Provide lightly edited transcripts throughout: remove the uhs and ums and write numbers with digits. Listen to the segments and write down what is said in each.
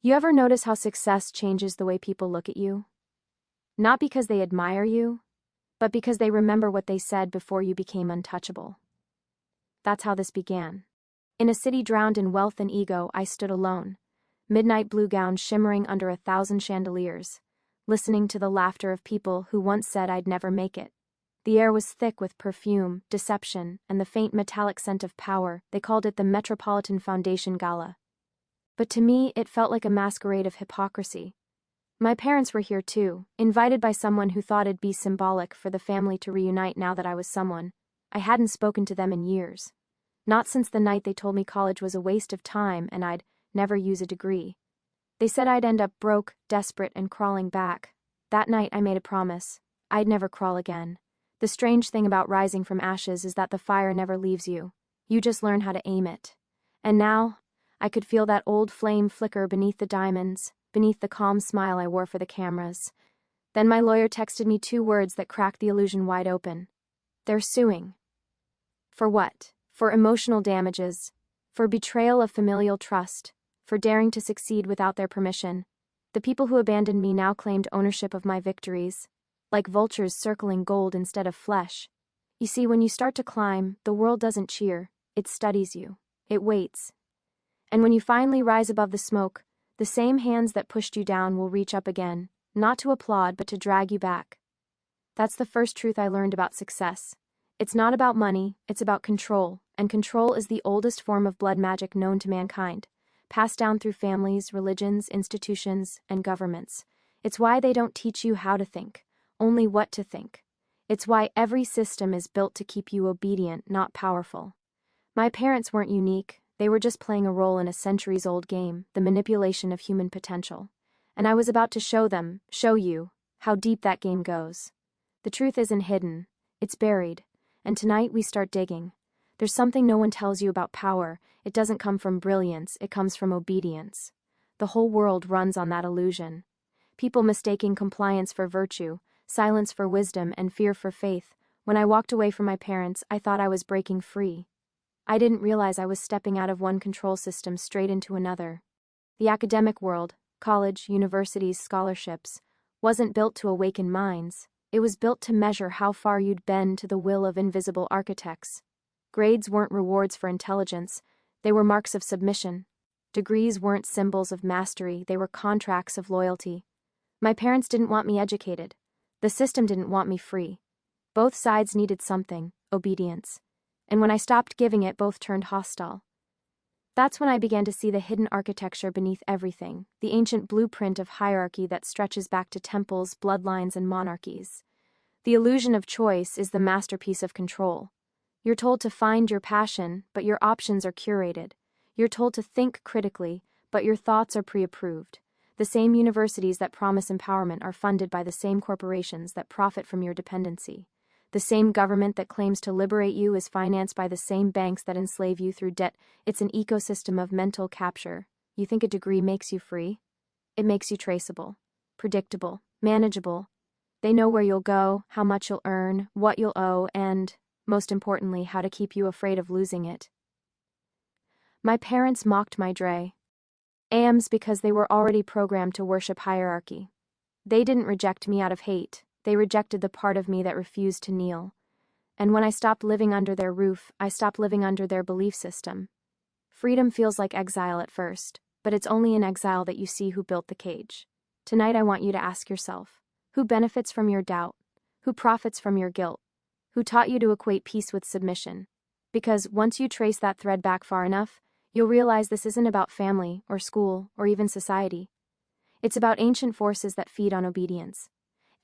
You ever notice how success changes the way people look at you? Not because they admire you, but because they remember what they said before you became untouchable. That's how this began. In a city drowned in wealth and ego, I stood alone, midnight blue gown shimmering under 1,000 chandeliers, listening to the laughter of people who once said I'd never make it. The air was thick with perfume, deception, and the faint metallic scent of power. They called it the Metropolitan Foundation Gala. But to me, it felt like a masquerade of hypocrisy. My parents were here too, invited by someone who thought it'd be symbolic for the family to reunite now that I was someone. I hadn't spoken to them in years. Not since the night they told me college was a waste of time and I'd never use a degree. They said I'd end up broke, desperate, and crawling back. That night I made a promise. I'd never crawl again. The strange thing about rising from ashes is that the fire never leaves you. You just learn how to aim it. And now, I could feel that old flame flicker beneath the diamonds, beneath the calm smile I wore for the cameras. Then my lawyer texted me 2 words that cracked the illusion wide open. They're suing. For what? For emotional damages. For betrayal of familial trust. For daring to succeed without their permission. The people who abandoned me now claimed ownership of my victories, like vultures circling gold instead of flesh. You see, when you start to climb, the world doesn't cheer, it studies you. It waits. And when you finally rise above the smoke, the same hands that pushed you down will reach up again, not to applaud but to drag you back. That's the first truth I learned about success. It's not about money, it's about control, and control is the oldest form of blood magic known to mankind, passed down through families, religions, institutions, and governments. It's why they don't teach you how to think, only what to think. It's why every system is built to keep you obedient, not powerful. My parents weren't unique. They were just playing a role in a centuries-old game, the manipulation of human potential. And I was about to show you, how deep that game goes. The truth isn't hidden, it's buried. And tonight we start digging. There's something no one tells you about power. It doesn't come from brilliance, it comes from obedience. The whole world runs on that illusion. People mistaking compliance for virtue, silence for wisdom, and fear for faith. When I walked away from my parents, I thought I was breaking free. I didn't realize I was stepping out of one control system straight into another. The academic world, college, universities, scholarships, wasn't built to awaken minds. It was built to measure how far you'd bend to the will of invisible architects. Grades weren't rewards for intelligence, they were marks of submission. Degrees weren't symbols of mastery, they were contracts of loyalty. My parents didn't want me educated. The system didn't want me free. Both sides needed something, obedience. And when I stopped giving it, both turned hostile. That's when I began to see the hidden architecture beneath everything, the ancient blueprint of hierarchy that stretches back to temples, bloodlines, and monarchies. The illusion of choice is the masterpiece of control. You're told to find your passion, but your options are curated. You're told to think critically, but your thoughts are pre-approved. The same universities that promise empowerment are funded by the same corporations that profit from your dependency. The same government that claims to liberate you is financed by the same banks that enslave you through debt. It's an ecosystem of mental capture. You think a degree makes you free? It makes you traceable, predictable, manageable. They know where you'll go, how much you'll earn, what you'll owe, and, most importantly, how to keep you afraid of losing it. My parents mocked my AMs because they were already programmed to worship hierarchy. They didn't reject me out of hate. They rejected the part of me that refused to kneel. And when I stopped living under their roof, I stopped living under their belief system. Freedom feels like exile at first, but it's only in exile that you see who built the cage. Tonight I want you to ask yourself, who benefits from your doubt? Who profits from your guilt? Who taught you to equate peace with submission? Because once you trace that thread back far enough, you'll realize this isn't about family, or school, or even society. It's about ancient forces that feed on obedience.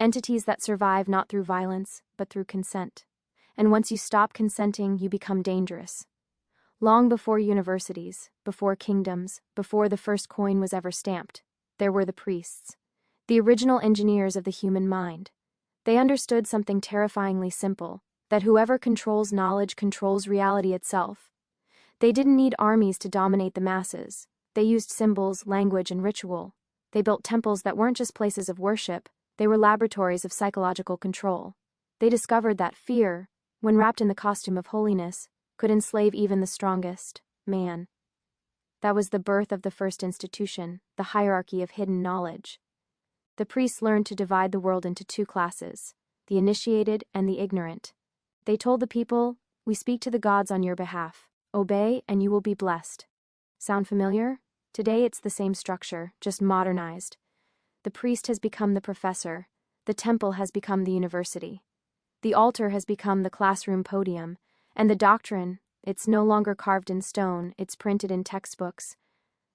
Entities that survive not through violence, but through consent. And once you stop consenting, you become dangerous. Long before universities, before kingdoms, before the first coin was ever stamped, there were the priests. The original engineers of the human mind. They understood something terrifyingly simple, that whoever controls knowledge controls reality itself. They didn't need armies to dominate the masses. They used symbols, language, and ritual. They built temples that weren't just places of worship, they were laboratories of psychological control. They discovered that fear, when wrapped in the costume of holiness, could enslave even the strongest man. That was the birth of the first institution, the hierarchy of hidden knowledge. The priests learned to divide the world into two classes, the initiated and the ignorant. They told the people, "We speak to the gods on your behalf. Obey and you will be blessed." Sound familiar? Today it's the same structure, just modernized. The priest has become the professor. The temple has become the university. The altar has become the classroom podium. And the doctrine, it's no longer carved in stone, it's printed in textbooks.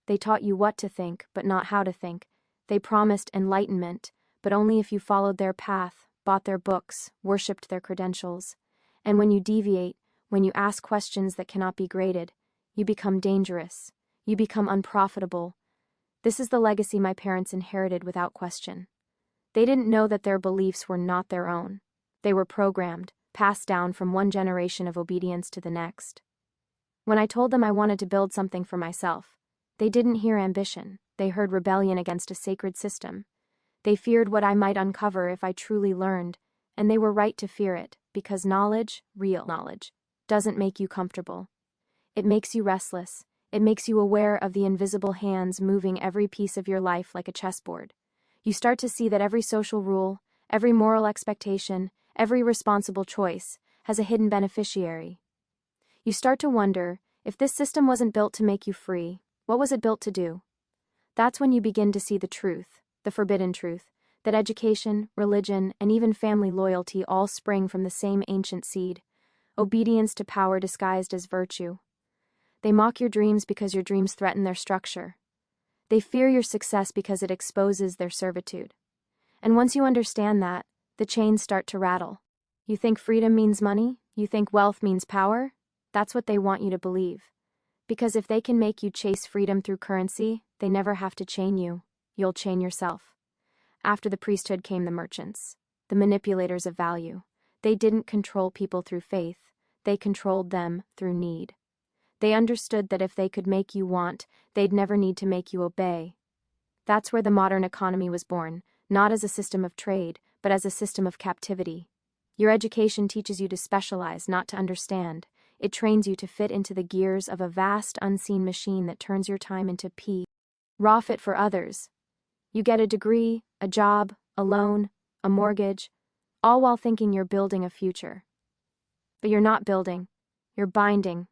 They taught you what to think, but not how to think. They promised enlightenment, but only if you followed their path, bought their books, worshipped their credentials. And when you deviate, when you ask questions that cannot be graded, you become dangerous. You become unprofitable. This is the legacy my parents inherited without question. They didn't know that their beliefs were not their own. They were programmed, passed down from one generation of obedience to the next. When I told them I wanted to build something for myself, they didn't hear ambition. They heard rebellion against a sacred system. They feared what I might uncover if I truly learned, and they were right to fear it, because knowledge, real knowledge, doesn't make you comfortable. It makes you restless. It makes you aware of the invisible hands moving every piece of your life like a chessboard. You start to see that every social rule, every moral expectation, every responsible choice has a hidden beneficiary. You start to wonder, if this system wasn't built to make you free, what was it built to do? That's when you begin to see the truth, the forbidden truth, that education, religion, and even family loyalty all spring from the same ancient seed, obedience to power disguised as virtue. They mock your dreams because your dreams threaten their structure. They fear your success because it exposes their servitude. And once you understand that, the chains start to rattle. You think freedom means money? You think wealth means power? That's what they want you to believe. Because if they can make you chase freedom through currency, they never have to chain you. You'll chain yourself. After the priesthood came the merchants, the manipulators of value. They didn't control people through faith. They controlled them through need. They understood that if they could make you want, they'd never need to make you obey. That's where the modern economy was born, not as a system of trade, but as a system of captivity. Your education teaches you to specialize, not to understand. It trains you to fit into the gears of a vast, unseen machine that turns your time into raw fit for others. You get a degree, a job, a loan, a mortgage, all while thinking you're building a future. But you're not building, you're binding.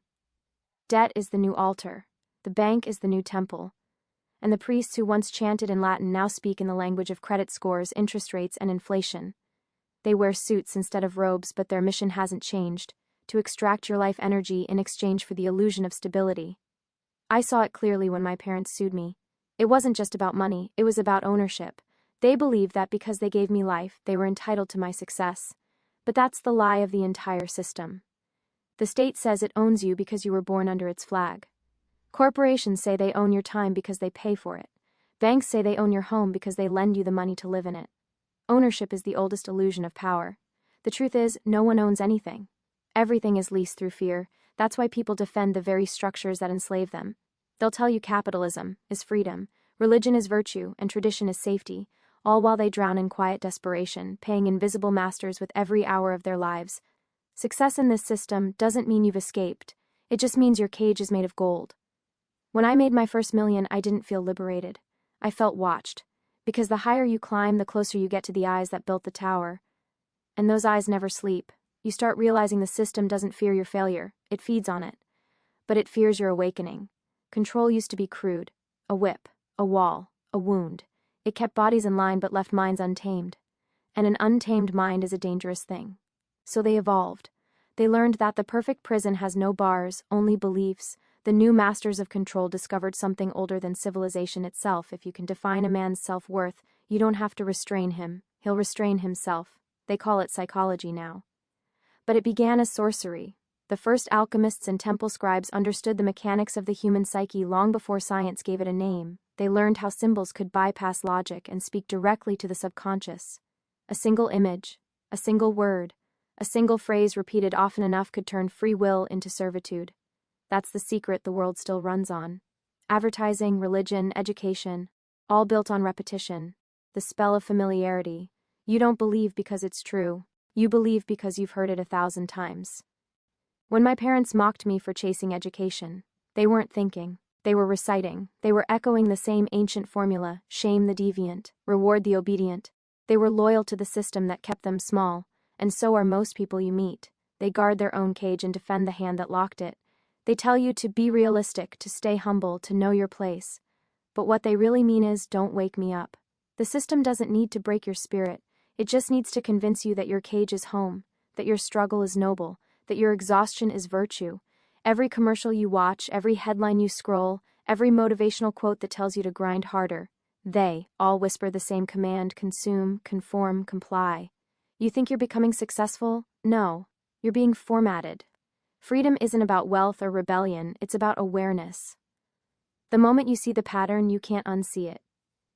Debt is the new altar, the bank is the new temple, and the priests who once chanted in Latin now speak in the language of credit scores, interest rates, and inflation. They wear suits instead of robes, but their mission hasn't changed, to extract your life energy in exchange for the illusion of stability. I saw it clearly when my parents sued me. It wasn't just about money, it was about ownership. They believed that because they gave me life, they were entitled to my success. But that's the lie of the entire system. The state says it owns you because you were born under its flag. Corporations say they own your time because they pay for it. Banks say they own your home because they lend you the money to live in it. Ownership is the oldest illusion of power. The truth is, no one owns anything. Everything is leased through fear. That's why people defend the very structures that enslave them. They'll tell you capitalism is freedom, religion is virtue, and tradition is safety, all while they drown in quiet desperation, paying invisible masters with every hour of their lives. Success in this system doesn't mean you've escaped. It just means your cage is made of gold. When I made my first million, I didn't feel liberated. I felt watched. Because the higher you climb, the closer you get to the eyes that built the tower. And those eyes never sleep. You start realizing the system doesn't fear your failure. It feeds on it. But it fears your awakening. Control used to be crude. A whip, a wall, a wound. It kept bodies in line but left minds untamed. And an untamed mind is a dangerous thing. So they evolved. They learned that the perfect prison has no bars, only beliefs. The new masters of control discovered something older than civilization itself. If you can define a man's self-worth, you don't have to restrain him. He'll restrain himself. They call it psychology now. But it began as sorcery. The first alchemists and temple scribes understood the mechanics of the human psyche long before science gave it a name. They learned how symbols could bypass logic and speak directly to the subconscious. A single image, a single word, a single phrase repeated often enough could turn free will into servitude. That's the secret the world still runs on. Advertising, religion, education, all built on repetition. The spell of familiarity. You don't believe because it's true. You believe because you've heard it 1,000 times. When my parents mocked me for chasing education, they weren't thinking. They were reciting, they were echoing the same ancient formula: shame the deviant, reward the obedient. They were loyal to the system that kept them small, and so are most people you meet. They guard their own cage and defend the hand that locked it. They tell you to be realistic, to stay humble, to know your place. But what they really mean is, don't wake me up. The system doesn't need to break your spirit. It just needs to convince you that your cage is home, that your struggle is noble, that your exhaustion is virtue. Every commercial you watch, every headline you scroll, every motivational quote that tells you to grind harder, they all whisper the same command: consume, conform, comply. You think you're becoming successful? No, you're being formatted. Freedom isn't about wealth or rebellion, it's about awareness. The moment you see the pattern, you can't unsee it.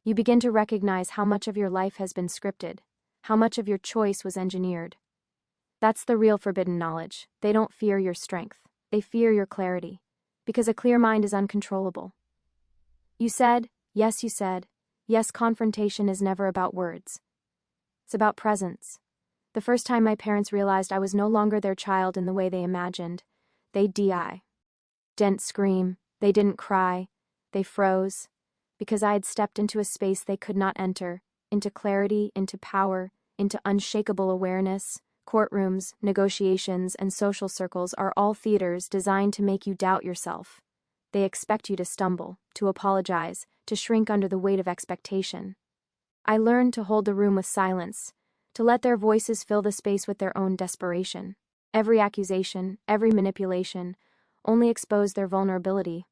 You begin to recognize how much of your life has been scripted, how much of your choice was engineered. That's the real forbidden knowledge. They don't fear your strength. They fear your clarity, because a clear mind is uncontrollable. You said, yes, confrontation is never about words. It's about presence. The first time my parents realized I was no longer their child in the way they imagined, they didn't scream, they didn't cry, they froze, because I had stepped into a space they could not enter, into clarity, into power, into unshakable awareness. Courtrooms, negotiations, and social circles are all theaters designed to make you doubt yourself. They expect you to stumble, to apologize, to shrink under the weight of expectation. I learned to hold the room with silence, to let their voices fill the space with their own desperation. Every accusation, every manipulation, only exposed their vulnerability.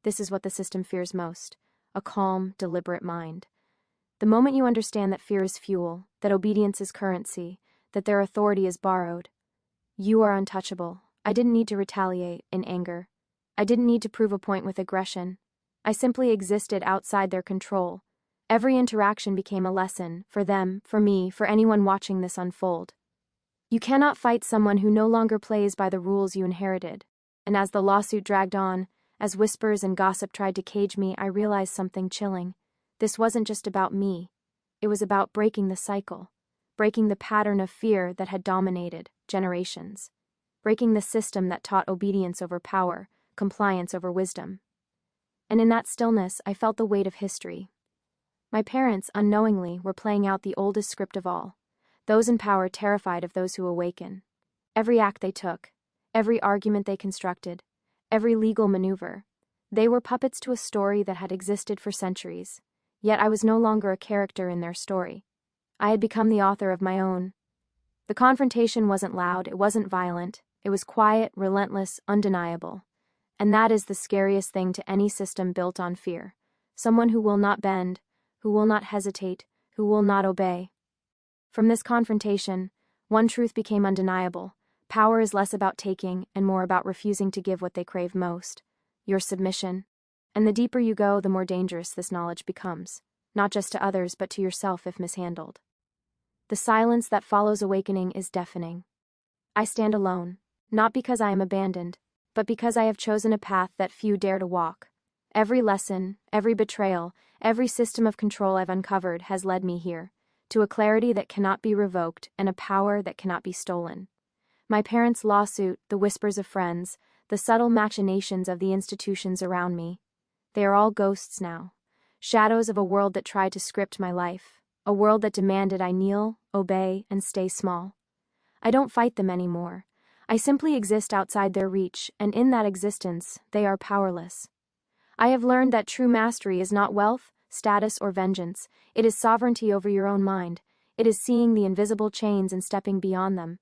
This is what the system fears most: a calm, deliberate mind. The moment you understand that fear is fuel, that obedience is currency, that their authority is borrowed, you are untouchable. I didn't need to retaliate in anger. I didn't need to prove a point with aggression. I simply existed outside their control. Every interaction became a lesson, for them, for me, for anyone watching this unfold. You cannot fight someone who no longer plays by the rules you inherited. And as the lawsuit dragged on, as whispers and gossip tried to cage me, I realized something chilling. This wasn't just about me. It was about breaking the cycle, breaking the pattern of fear that had dominated generations, breaking the system that taught obedience over power, compliance over wisdom. And in that stillness, I felt the weight of history. My parents, unknowingly, were playing out the oldest script of all. Those in power terrified of those who awaken. Every act they took, every argument they constructed, every legal maneuver, they were puppets to a story that had existed for centuries. Yet I was no longer a character in their story. I had become the author of my own. The confrontation wasn't loud, it wasn't violent, it was quiet, relentless, undeniable. And that is the scariest thing to any system built on fear. Someone who will not bend, who will not hesitate, who will not obey. From this confrontation, one truth became undeniable: power is less about taking and more about refusing to give what they crave most: your submission. And the deeper you go, the more dangerous this knowledge becomes, not just to others but to yourself if mishandled. The silence that follows awakening is deafening. I stand alone, not because I am abandoned, but because I have chosen a path that few dare to walk. Every lesson, every betrayal, every system of control I've uncovered has led me here, to a clarity that cannot be revoked and a power that cannot be stolen. My parents' lawsuit, the whispers of friends, the subtle machinations of the institutions around me, they are all ghosts now, shadows of a world that tried to script my life, a world that demanded I kneel, obey, and stay small. I don't fight them anymore. I simply exist outside their reach, and in that existence, they are powerless. I have learned that true mastery is not wealth, status, or vengeance. It is sovereignty over your own mind. It is seeing the invisible chains and stepping beyond them.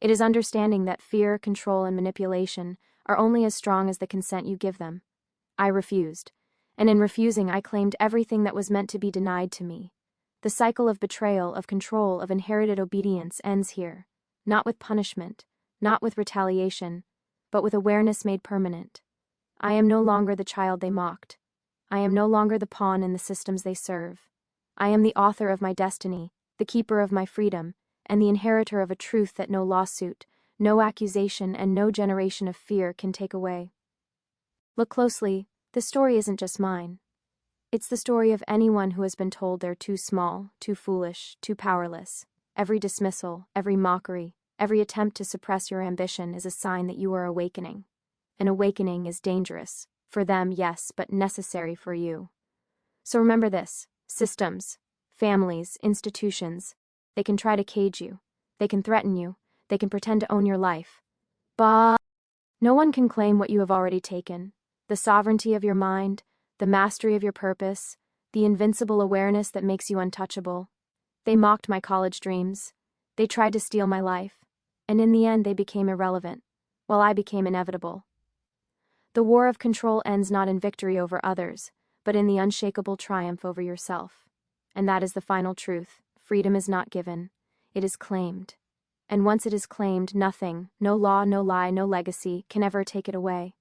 It is understanding that fear, control, and manipulation are only as strong as the consent you give them. I refused, and in refusing I claimed everything that was meant to be denied to me. The cycle of betrayal, of control, of inherited obedience ends here, not with punishment, not with retaliation, but with awareness made permanent. I am no longer the child they mocked. I am no longer the pawn in the systems they serve. I am the author of my destiny, the keeper of my freedom, and the inheritor of a truth that no lawsuit, no accusation, and no generation of fear can take away. Look closely, this story isn't just mine. It's the story of anyone who has been told they're too small, too foolish, too powerless. Every dismissal, every mockery, every attempt to suppress your ambition is a sign that you are awakening. An awakening is dangerous, For them, yes, but necessary for you. So remember this: systems, families, institutions, they can try to cage you, they can threaten you, they can pretend to own your life. But no one can claim what you have already taken: the sovereignty of your mind, the mastery of your purpose, the invincible awareness that makes you untouchable. They mocked my college dreams. They tried to steal my life. And in the end, they became irrelevant, while I became inevitable. The war of control ends not in victory over others, but in the unshakable triumph over yourself. And that is the final truth. Freedom is not given. It is claimed. And once it is claimed, nothing, no law, no lie, no legacy, can ever take it away.